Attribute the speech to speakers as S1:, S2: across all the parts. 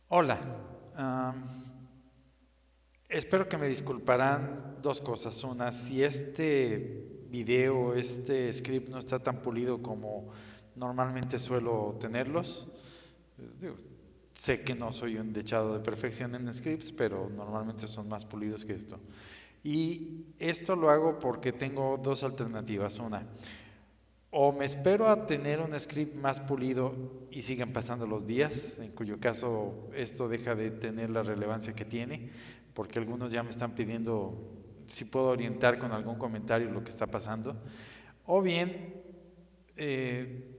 S1: Hola, am, espero que me disculparán dos cosas. Una, si este video, este script no está tan pulido como normalmente suelo tenerlos. Digo, sé que no soy un dechado de perfección en scripts, pero normalmente son más pulidos que esto. Y esto lo hago porque tengo dos alternativas. Una, o me espero a tener un script más pulido y sigan pasando los días, en cuyo caso esto deja de tener la relevancia que tiene, porque algunos ya me están pidiendo si puedo orientar con algún comentario lo que está pasando. O bien eh,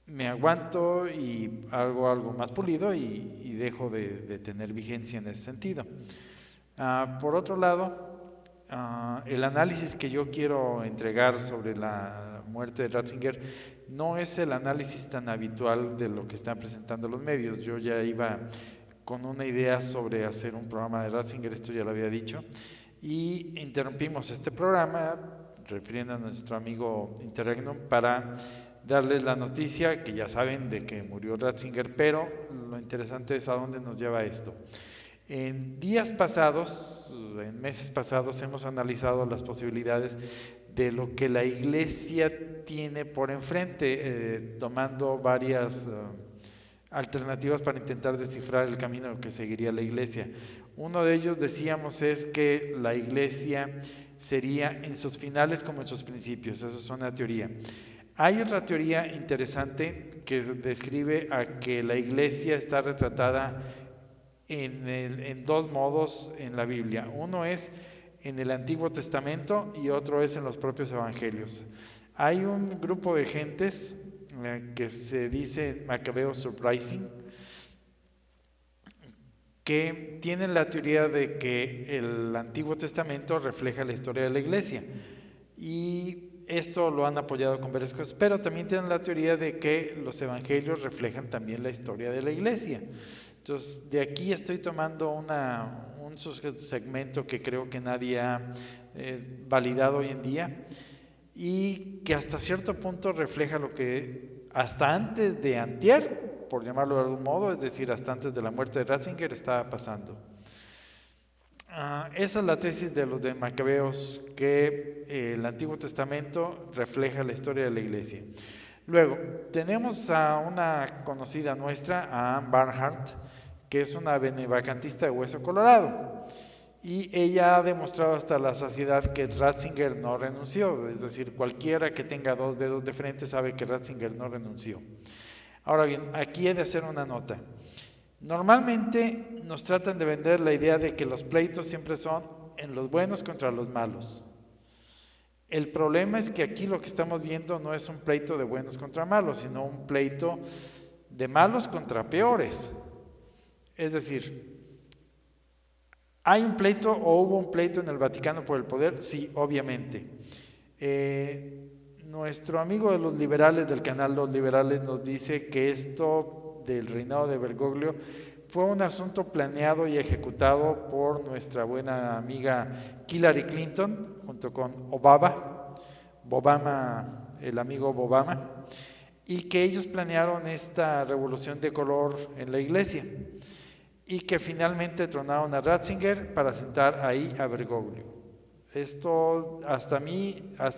S1: me aguanto y hago algo más pulido y dejo de tener vigencia en ese sentido. Por otro lado, el análisis que yo quiero entregar sobre la muerte de Ratzinger no es el análisis tan habitual de lo que están presentando los medios. Yo ya iba con una idea sobre hacer un programa de Ratzinger, esto ya lo había dicho, y interrumpimos este programa, refiriendo a nuestro amigo Interregnum, para darles la noticia que ya saben de que murió Ratzinger, pero lo interesante es a dónde nos lleva esto. En días pasados, en meses pasados, hemos analizado las posibilidades de lo que la iglesia tiene por enfrente, tomando varias alternativas para intentar descifrar el camino que seguiría la iglesia. Uno de ellos, decíamos, es que la iglesia sería en sus finales como en sus principios. Esa es una teoría. Hay otra teoría interesante que describe a que la iglesia está retratada en dos modos en la Biblia. Uno es en el Antiguo Testamento y otro es en los propios evangelios. Hay un grupo de gentes que se dice Macabeos Uprising, que tienen la teoría de que el Antiguo Testamento refleja la historia de la iglesia. Y esto lo han apoyado con varias cosas, pero también tienen la teoría de que los evangelios reflejan también la historia de la iglesia. Entonces, de aquí estoy tomando un segmento que creo que nadie ha validado hoy en día y que hasta cierto punto refleja lo que hasta antes de antier, por llamarlo de algún modo, es decir, hasta antes de la muerte de Ratzinger, estaba pasando. Esa es la tesis de los de Macabeos, que el Antiguo Testamento refleja la historia de la iglesia. Luego, tenemos a una conocida nuestra, a Anne Barnhart, que es una benevacantista de hueso colorado. Y ella ha demostrado hasta la saciedad que Ratzinger no renunció. Es decir, cualquiera que tenga dos dedos de frente sabe que Ratzinger no renunció. Ahora bien, aquí he de hacer una nota. Normalmente nos tratan de vender la idea de que los pleitos siempre son en los buenos contra los malos. El problema es que aquí lo que estamos viendo no es un pleito de buenos contra malos, sino un pleito de malos contra peores. Es decir, ¿hay un pleito o hubo un pleito en el Vaticano por el poder? Sí, obviamente. Nuestro amigo de los liberales, del canal Los Liberales, nos dice que esto del reinado de Bergoglio fue un asunto planeado y ejecutado por nuestra buena amiga Hillary Clinton, junto con Obama, el amigo Obama, y que ellos planearon esta revolución de color en la iglesia y que finalmente tronaron a Ratzinger para sentar ahí a Bergoglio. Esto hasta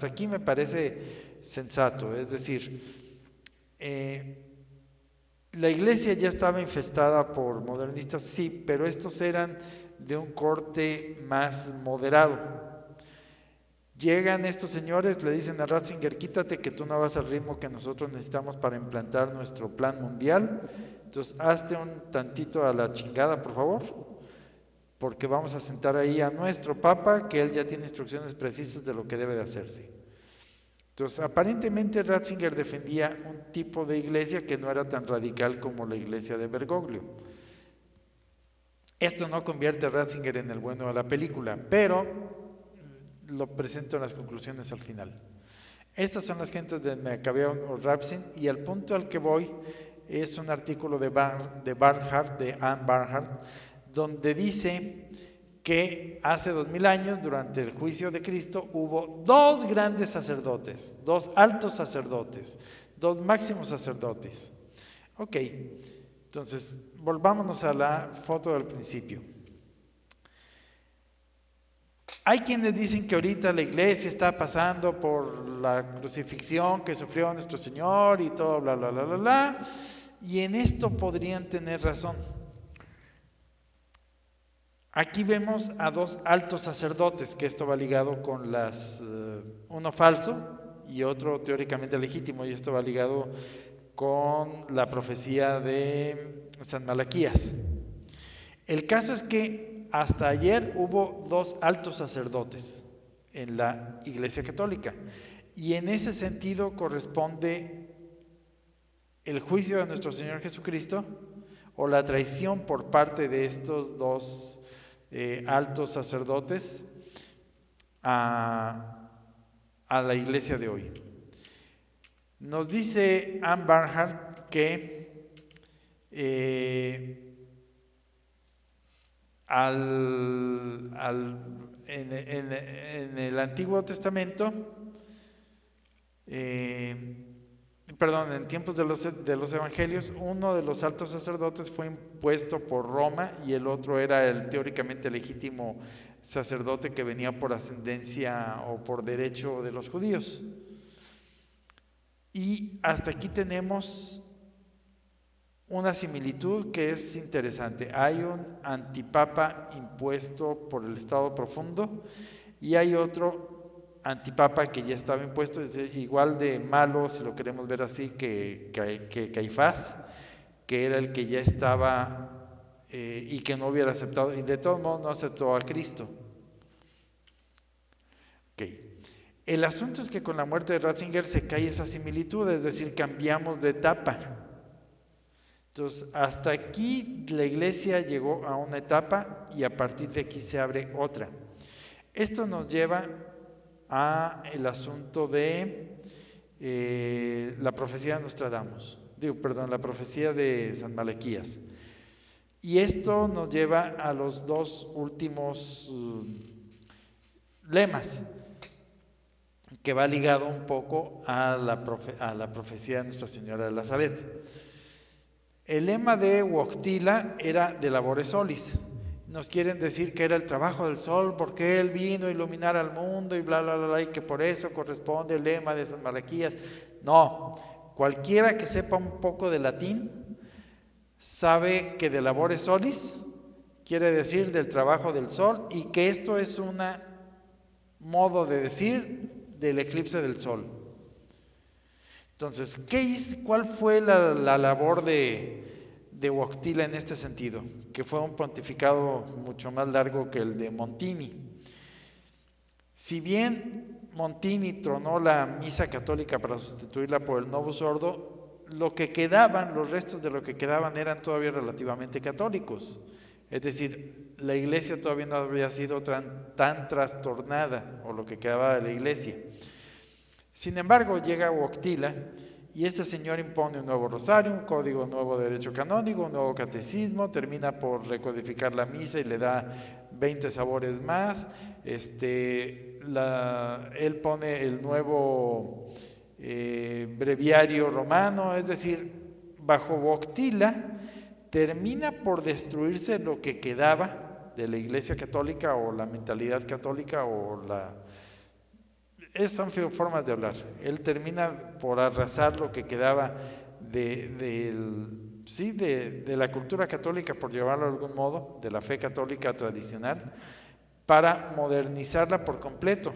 S1: aquí me parece sensato, es decir, eh, la iglesia ya estaba infestada por modernistas, sí, pero estos eran de un corte más moderado. Llegan estos señores, le dicen a Ratzinger, quítate que tú no vas al ritmo que nosotros necesitamos para implantar nuestro plan mundial, entonces hazte un tantito a la chingada, por favor, porque vamos a sentar ahí a nuestro Papa, que él ya tiene instrucciones precisas de lo que debe de hacerse. Entonces, aparentemente Ratzinger defendía un tipo de iglesia que no era tan radical como la iglesia de Bergoglio. Esto no convierte a Ratzinger en el bueno de la película, pero lo presento en las conclusiones al final. Estas son las gentes de Macabeon o Rapsin, y al punto al que voy es un artículo de Anne Barnhart, donde dice que hace 2000 años, durante el juicio de Cristo, hubo dos grandes sacerdotes, dos altos sacerdotes, dos máximos sacerdotes. Ok, Entonces, volvámonos a la foto del principio. Hay quienes dicen que ahorita la iglesia está pasando por la crucifixión que sufrió nuestro Señor y todo, bla, bla, bla, bla, bla. Y en esto podrían tener razón. Aquí vemos a dos altos sacerdotes, que esto va ligado con uno falso y otro teóricamente legítimo, y esto va ligado con la profecía de San Malaquías. El caso es que hasta ayer hubo dos altos sacerdotes en la Iglesia Católica, y en ese sentido corresponde el juicio de nuestro Señor Jesucristo o la traición por parte de estos dos altos sacerdotes a la iglesia de hoy. Nos dice Anne Barnhart que en el Antiguo Testamento, en tiempos de los evangelios, uno de los altos sacerdotes fue impuesto por Roma y el otro era el teóricamente legítimo sacerdote que venía por ascendencia o por derecho de los judíos. Y hasta aquí tenemos una similitud que es interesante. Hay un antipapa impuesto por el Estado profundo y hay otro antipapa que ya estaba impuesto, es igual de malo, si lo queremos ver así, que Caifás, que era el que ya estaba y que no hubiera aceptado, y de todos modos no aceptó a Cristo. Okay. El asunto es que con la muerte de Ratzinger se cae esa similitud, es decir, cambiamos de etapa. Entonces, hasta aquí la iglesia llegó a una etapa y a partir de aquí se abre otra. Esto nos lleva a el asunto de la profecía de Nostradamus, la profecía de San Malaquías. Y esto nos lleva a los dos últimos lemas, que va ligado un poco a la profecía de Nuestra Señora de Nazaret. El lema de Wojtyla era de labore solis. Nos quieren decir que era el trabajo del sol porque él vino a iluminar al mundo y bla, bla, bla, y que por eso corresponde el lema de San Malaquías. No, cualquiera que sepa un poco de latín sabe que de labore solis quiere decir del trabajo del sol y que esto es un modo de decir del eclipse del sol. Entonces, ¿cuál fue la labor de Wojtyla en este sentido? Que fue un pontificado mucho más largo que el de Montini. Si bien Montini tronó la misa católica para sustituirla por el Novus Ordo, los restos de lo que quedaban eran todavía relativamente católicos. Es decir, la iglesia todavía no había sido tan trastornada, o lo que quedaba de la iglesia. Sin embargo, llega Wojtyla y este señor impone un nuevo rosario, un código nuevo de derecho canónico, un nuevo catecismo, termina por recodificar la misa y le da 20 sabores más. Él pone el nuevo breviario romano, es decir, bajo Wojtyla termina por destruirse lo que quedaba de la Iglesia Católica o la mentalidad católica o son formas de hablar. Él termina por arrasar lo que quedaba de la cultura católica, por llevarlo de algún modo, de la fe católica tradicional, para modernizarla por completo.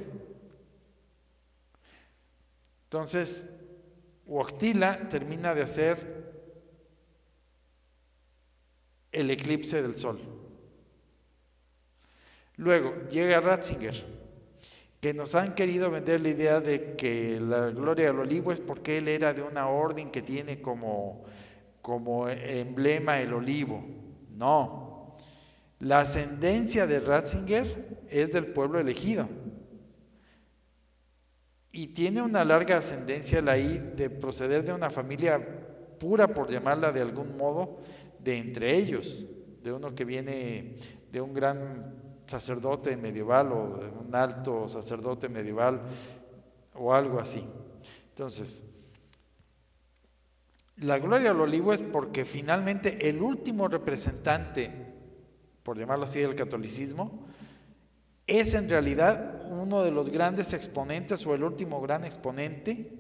S1: Entonces, Wojtyla termina de hacer el eclipse del sol. Luego llega Ratzinger, que nos han querido vender la idea de que la gloria del olivo es porque él era de una orden que tiene como emblema el olivo. No, la ascendencia de Ratzinger es del pueblo elegido y tiene una larga ascendencia de proceder de una familia pura, por llamarla de algún modo, de entre ellos, de uno que viene de un gran sacerdote medieval o de un alto sacerdote medieval o algo así. Entonces, La gloria al olivo es porque finalmente el último representante, por llamarlo así, del catolicismo, es en realidad uno de los grandes exponentes o el último gran exponente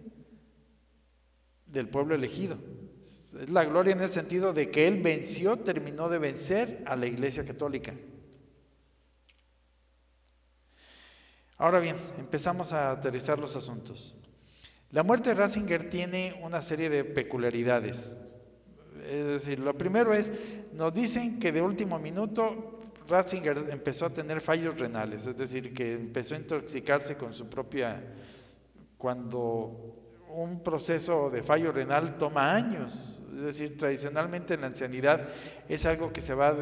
S1: del pueblo elegido. Es la gloria en el sentido de que él venció, terminó de vencer a la Iglesia Católica. Ahora bien, empezamos a aterrizar los asuntos. La muerte de Ratzinger tiene una serie de peculiaridades. Es decir, lo primero es, nos dicen que de último minuto Ratzinger empezó a tener fallos renales, es decir, que empezó a intoxicarse con su propia, cuando un proceso de fallo renal toma años, es decir, tradicionalmente en la ancianidad es algo que se va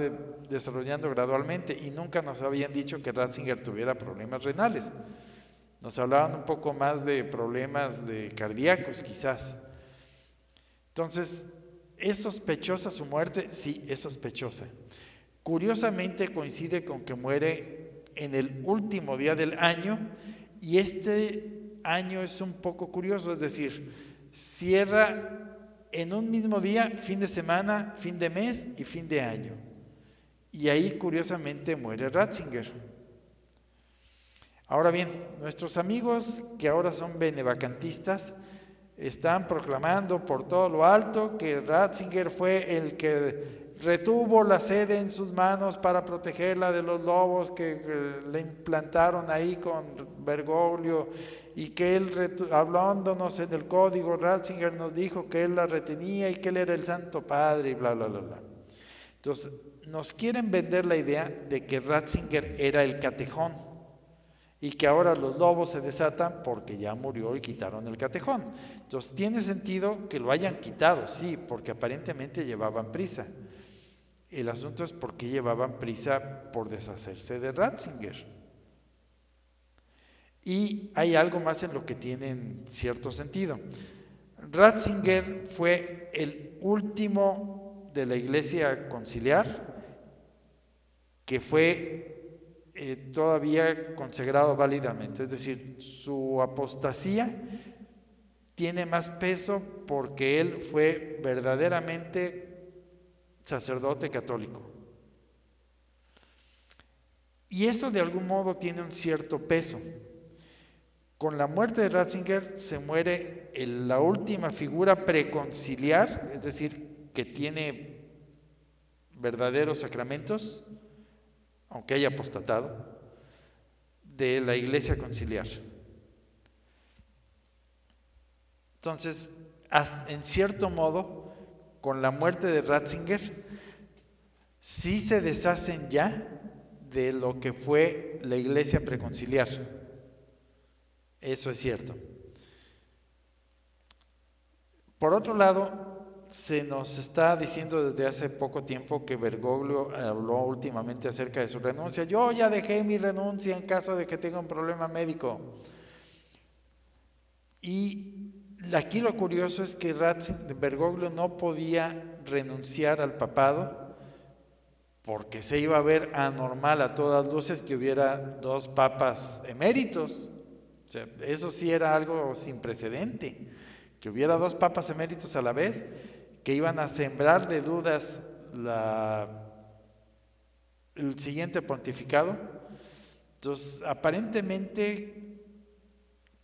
S1: desarrollando gradualmente y nunca nos habían dicho que Ratzinger tuviera problemas renales. Nos hablaban un poco más de problemas de cardíacos quizás. Entonces, ¿es sospechosa su muerte? Sí, es sospechosa. Curiosamente coincide con que muere en el último día del año y este año es un poco curioso, es decir, cierra en un mismo día, fin de semana, fin de mes y fin de año. Y ahí curiosamente muere Ratzinger. Ahora bien, nuestros amigos que ahora son benevacantistas están proclamando por todo lo alto que Ratzinger fue el que retuvo la sede en sus manos para protegerla de los lobos que le implantaron ahí con Bergoglio y que él, hablándonos en el código, Ratzinger nos dijo que él la retenía y que él era el Santo Padre y bla, bla, bla, bla. Entonces, nos quieren vender la idea de que Ratzinger era el catejón y que ahora los lobos se desatan porque ya murió y quitaron el catejón. Entonces tiene sentido que lo hayan quitado, sí, porque aparentemente llevaban prisa. El asunto es por qué llevaban prisa por deshacerse de Ratzinger. Y hay algo más en lo que tienen cierto sentido. Ratzinger fue el último de la Iglesia Conciliar que fue todavía consagrado válidamente, es decir, su apostasía tiene más peso porque él fue verdaderamente sacerdote católico. Y eso de algún modo tiene un cierto peso. Con la muerte de Ratzinger se muere la última figura preconciliar, es decir, que tiene verdaderos sacramentos, aunque haya apostatado, de la Iglesia Conciliar. Entonces, en cierto modo, con la muerte de Ratzinger, sí se deshacen ya de lo que fue la Iglesia preconciliar. Eso es cierto. Por otro lado, se nos está diciendo desde hace poco tiempo que Bergoglio habló últimamente acerca de su renuncia. Yo ya dejé mi renuncia en caso de que tenga un problema médico. Y aquí lo curioso es que Bergoglio no podía renunciar al papado porque se iba a ver anormal a todas luces que hubiera dos papas eméritos. O sea, eso sí era algo sin precedente, que hubiera dos papas eméritos a la vez, que iban a sembrar de dudas el siguiente pontificado. Entonces, aparentemente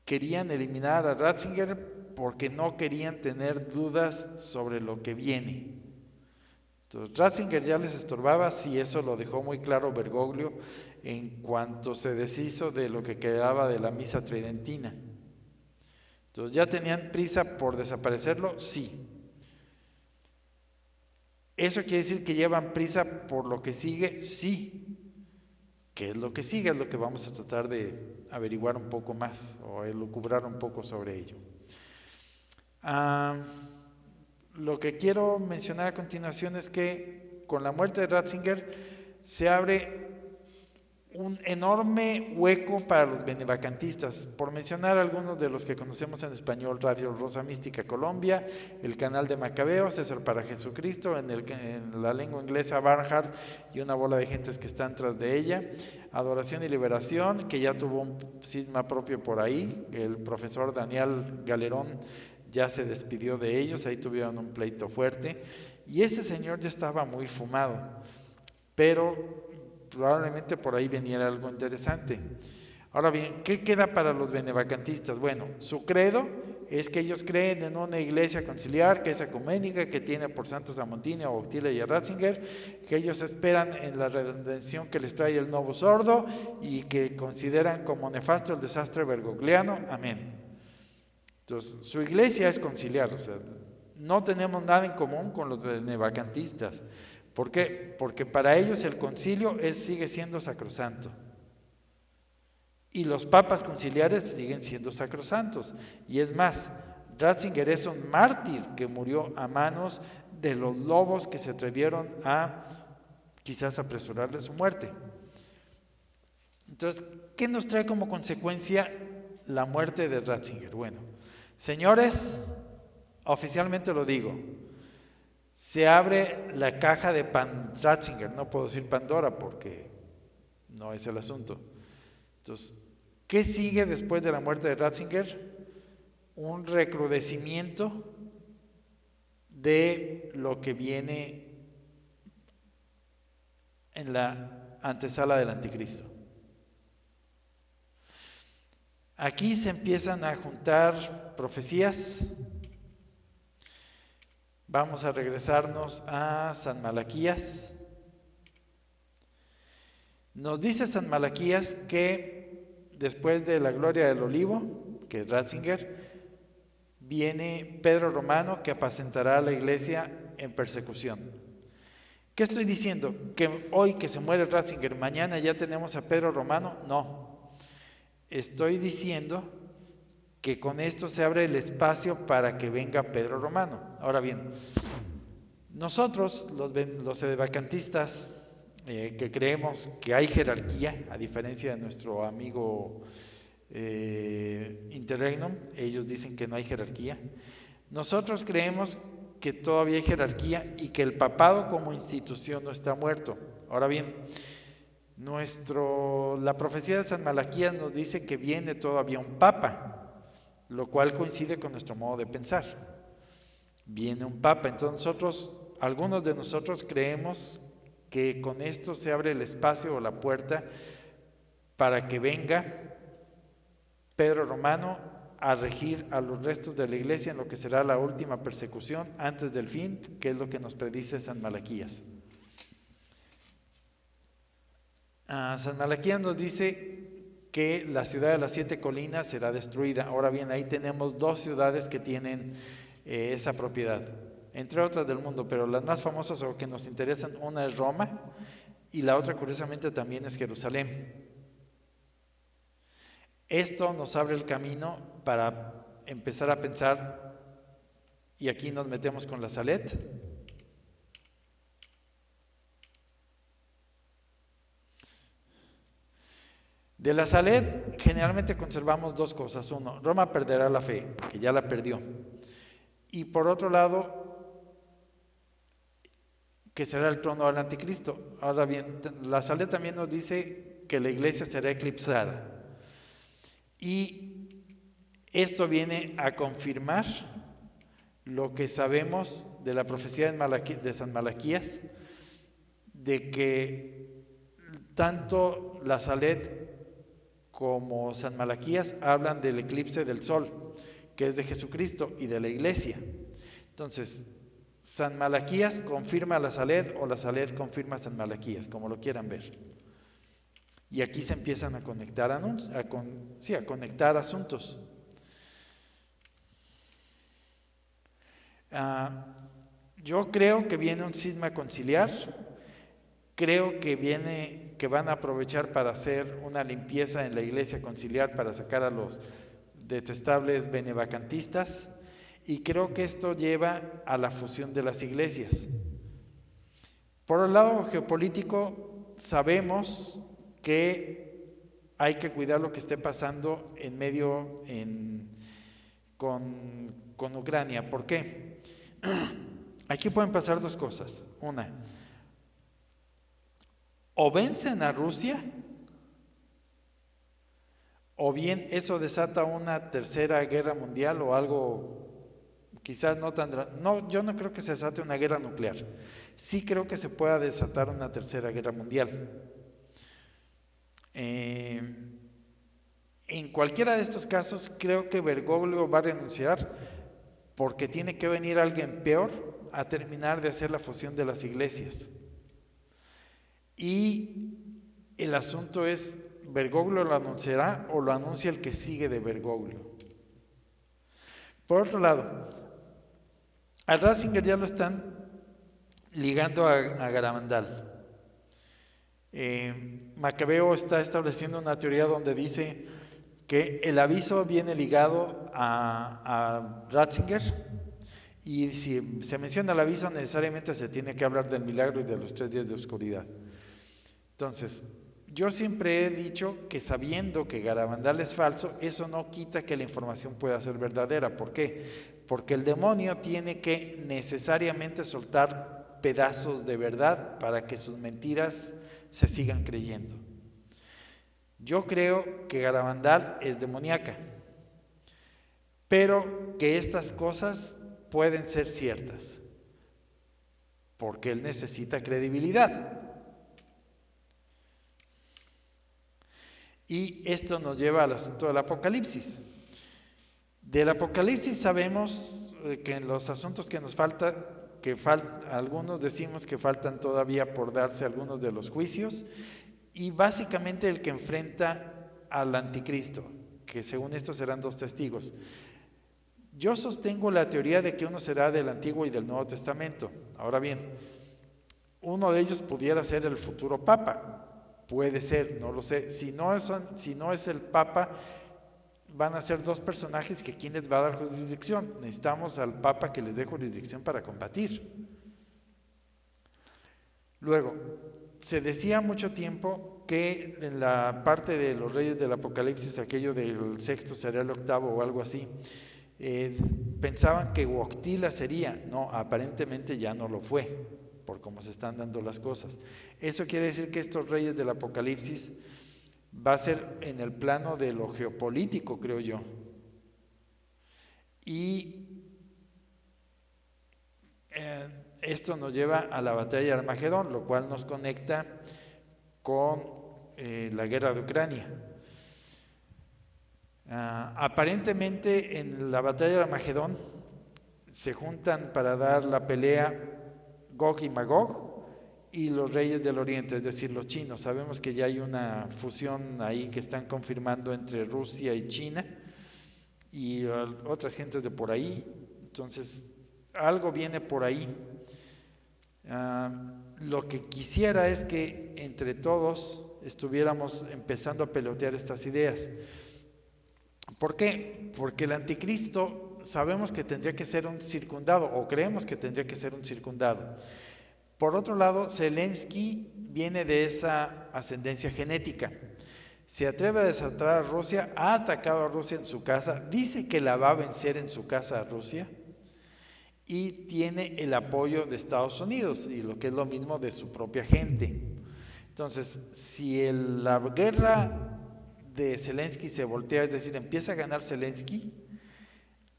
S1: querían eliminar a Ratzinger porque no querían tener dudas sobre lo que viene. Entonces, Ratzinger ya les estorbaba, sí, eso lo dejó muy claro Bergoglio en cuanto se deshizo de lo que quedaba de la misa tridentina. Entonces, ¿ya tenían prisa por desaparecerlo? Sí. ¿Eso quiere decir que llevan prisa por lo que sigue? Sí. ¿Qué es lo que sigue? Es lo que vamos a tratar de averiguar un poco más o elucubrar un poco sobre ello. Lo que quiero mencionar a continuación es que con la muerte de Ratzinger se abre un enorme hueco para los benevacantistas, por mencionar algunos de los que conocemos en español: Radio Rosa Mística Colombia, el canal de Macabeo, César para Jesucristo, en la lengua inglesa Barnhart y una bola de gentes que están tras de ella, Adoración y Liberación, que ya tuvo un cisma propio por ahí, el profesor Daniel Galerón ya se despidió de ellos, ahí tuvieron un pleito fuerte, y ese señor ya estaba muy fumado, pero probablemente por ahí veniera algo interesante. Ahora bien, ¿qué queda para los benevacantistas? Bueno, su credo es que ellos creen en una iglesia conciliar, que es ecuménica, que tiene por santos a Montini, a Boctila y a Ratzinger, que ellos esperan en la redención que les trae el Novus Ordo y que consideran como nefasto el desastre bergogliano. Amén. Entonces, su iglesia es conciliar, o sea, no tenemos nada en común con los benevacantistas. ¿Por qué? Porque para ellos el concilio sigue siendo sacrosanto. Y los papas conciliares siguen siendo sacrosantos. Y es más, Ratzinger es un mártir que murió a manos de los lobos que se atrevieron a quizás apresurarle su muerte. Entonces, ¿qué nos trae como consecuencia la muerte de Ratzinger? Bueno, señores, oficialmente lo digo, se abre la caja de Ratzinger. No puedo decir Pandora porque no es el asunto. Entonces, ¿qué sigue después de la muerte de Ratzinger? Un recrudecimiento de lo que viene en la antesala del anticristo. Aquí se empiezan a juntar profecías. Vamos a regresarnos a San Malaquías. Nos dice San Malaquías que después de la gloria del olivo, que es Ratzinger, viene Pedro Romano que apacentará a la iglesia en persecución. ¿Qué estoy diciendo? ¿Que hoy que se muere Ratzinger, mañana ya tenemos a Pedro Romano? No. Estoy diciendo que con esto se abre el espacio para que venga Pedro Romano. Ahora bien, nosotros, los edevacantistas, que creemos que hay jerarquía, a diferencia de nuestro amigo Interregnum, ellos dicen que no hay jerarquía. Nosotros creemos que todavía hay jerarquía y que el papado como institución no está muerto. Ahora bien, la profecía de San Malaquías nos dice que viene todavía un papa, lo cual coincide con nuestro modo de pensar. Viene un papa, entonces algunos de nosotros creemos que con esto se abre el espacio o la puerta para que venga Pedro Romano a regir a los restos de la iglesia en lo que será la última persecución antes del fin, que es lo que nos predice San Malaquías. San Malaquías nos dice que la ciudad de las 7 colinas será destruida. Ahora bien, ahí tenemos 2 ciudades que tienen esa propiedad, entre otras del mundo, pero las más famosas o que nos interesan, una es Roma y la otra curiosamente también es Jerusalén. Esto nos abre el camino para empezar a pensar, y aquí nos metemos con la Salet. De la Salet generalmente conservamos 2 cosas. Uno, Roma perderá la fe, que ya la perdió. Y por otro lado, que será el trono del anticristo. Ahora bien, la Salet también nos dice que la iglesia será eclipsada. Y esto viene a confirmar lo que sabemos de la profecía de San Malaquías, de que tanto la Salet como San Malaquías hablan del eclipse del sol, que es de Jesucristo y de la iglesia. Entonces, San Malaquías confirma a la Salet o la Salet confirma a San Malaquías, como lo quieran ver. Y aquí se empiezan a conectar a conectar asuntos. Yo creo que viene un cisma conciliar. Creo que van a aprovechar para hacer una limpieza en la iglesia conciliar para sacar a los detestables benevacantistas, y creo que esto lleva a la fusión de las iglesias. Por el lado geopolítico, sabemos que hay que cuidar lo que esté pasando en medio con Ucrania. ¿Por qué? Aquí pueden pasar 2 cosas. Una, o vencen a Rusia, o bien eso desata una tercera guerra mundial o algo Quizás no tan... No, yo no creo que se desate una guerra nuclear. Sí creo que se pueda desatar una tercera guerra mundial. En cualquiera de estos casos, creo que Bergoglio va a renunciar porque tiene que venir alguien peor a terminar de hacer la fusión de las iglesias. Y el asunto es, ¿Bergoglio lo anunciará o lo anuncia el que sigue de Bergoglio? Por otro lado, a Ratzinger ya lo están ligando a Garabandal. Macabeo está estableciendo una teoría donde dice que el aviso viene ligado a Ratzinger, y si se menciona el aviso necesariamente se tiene que hablar del milagro y de los 3 días de oscuridad. Entonces, yo siempre he dicho que sabiendo que Garabandal es falso, eso no quita que la información pueda ser verdadera. ¿Por qué? Porque el demonio tiene que necesariamente soltar pedazos de verdad para que sus mentiras se sigan creyendo. Yo creo que Garabandal es demoníaca, pero que estas cosas pueden ser ciertas, porque él necesita credibilidad. Y esto nos lleva al asunto del Apocalipsis. Del Apocalipsis sabemos que en los asuntos que nos falta, algunos decimos que faltan todavía por darse algunos de los juicios, y básicamente el que enfrenta al anticristo, que según esto serán 2 testigos. Yo sostengo la teoría de que uno será del Antiguo y del Nuevo Testamento. Ahora bien, uno de ellos pudiera ser el futuro Papa. Puede ser, no lo sé. Si no es el Papa, van a ser 2 personajes que ¿quién les va a dar jurisdicción? Necesitamos al Papa que les dé jurisdicción para combatir. Luego, se decía mucho tiempo que en la parte de los reyes del Apocalipsis, aquello del sexto será el octavo o algo así, pensaban que Huoctila sería. No, aparentemente ya no lo fue, por cómo se están dando las cosas. Eso quiere decir que estos reyes del Apocalipsis va a ser en el plano de lo geopolítico, creo yo. Y esto nos lleva a la batalla de Armagedón, lo cual nos conecta con la guerra de Ucrania. Aparentemente en la batalla de Armagedón se juntan para dar la pelea Gog y Magog y los reyes del oriente, es decir, los chinos. Sabemos que ya hay una fusión ahí que están confirmando entre Rusia y China y otras gentes de por ahí. Entonces, algo viene por ahí. Lo que quisiera es que entre todos estuviéramos empezando a pelotear estas ideas. ¿Por qué? Porque el anticristo sabemos que tendría que ser un circundado, o creemos que tendría que ser un circundado. Por otro lado, Zelensky viene de esa ascendencia genética. Se atreve a desatar a Rusia, ha atacado a Rusia en su casa, dice que la va a vencer en su casa a Rusia, y tiene el apoyo de Estados Unidos, y lo que es lo mismo de su propia gente. Entonces, si la guerra de Zelensky se voltea, es decir, empieza a ganar Zelensky,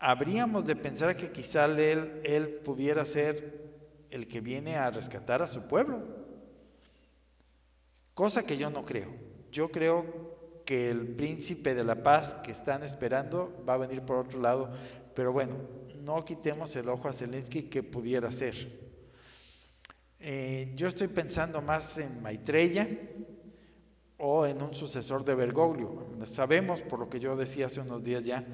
S1: habríamos de pensar que quizá él pudiera ser el que viene a rescatar a su pueblo, cosa que yo no creo. Yo creo que el príncipe de la paz que están esperando va a venir por otro lado, pero bueno, no quitemos el ojo a Zelensky, que pudiera ser. Yo estoy pensando más en Maitreya o en un sucesor de Bergoglio. Sabemos, por lo que yo decía hace unos días ya,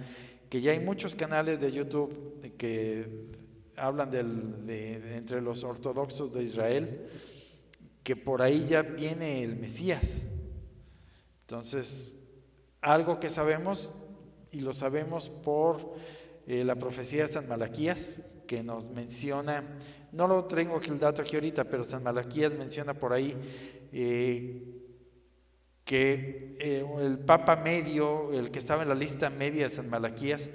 S1: que ya hay muchos canales de YouTube que hablan entre los ortodoxos de Israel, que por ahí ya viene el Mesías. Entonces, algo que sabemos, y lo sabemos por la profecía de San Malaquías, que nos menciona, no lo traigo aquí el dato aquí ahorita, pero San Malaquías menciona por ahí que el Papa medio, el que estaba en la lista media de San Malaquías,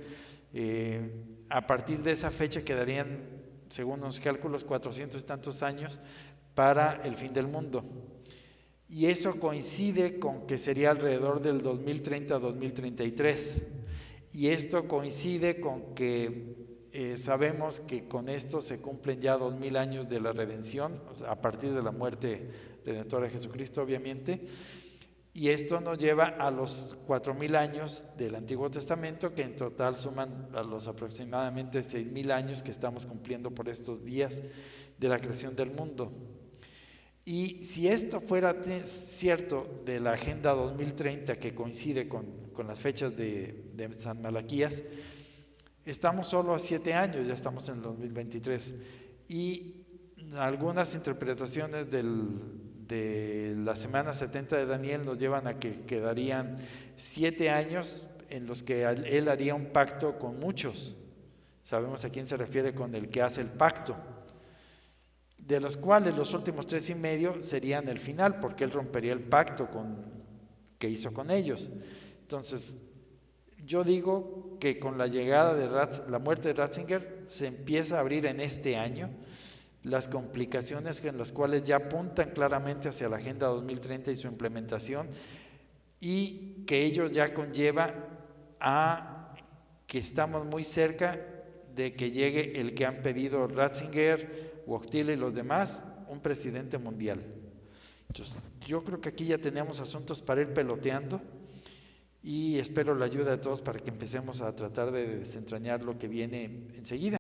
S1: a partir de esa fecha quedarían, según los cálculos, 400 y tantos años para el fin del mundo. Y eso coincide con que sería alrededor del 2030-2033. Y esto coincide con que sabemos que con esto se cumplen ya 2000 años de la redención, o sea, a partir de la muerte redentora de Jesucristo, obviamente, y esto nos lleva a los 4000 años del Antiguo Testamento, que en total suman a los aproximadamente 6000 años que estamos cumpliendo por estos días de la creación del mundo. Y si esto fuera cierto de la Agenda 2030, que coincide con las fechas de San Malaquías, estamos solo a 7 años, ya estamos en el 2023. Y algunas interpretaciones de la semana 70 de Daniel nos llevan a que quedarían 7 años en los que él haría un pacto con muchos. Sabemos a quién se refiere con el que hace el pacto, de los cuales los últimos 3 y medio serían el final, porque él rompería el pacto que hizo con ellos. Entonces, yo digo que con la llegada de la muerte de Ratzinger se empieza a abrir en este año las complicaciones en las cuales ya apuntan claramente hacia la Agenda 2030 y su implementación, y que ello ya conlleva a que estamos muy cerca de que llegue el que han pedido Ratzinger, Wojtyla y los demás, un presidente mundial. Entonces, yo creo que aquí ya tenemos asuntos para ir peloteando, y espero la ayuda de todos para que empecemos a tratar de desentrañar lo que viene enseguida.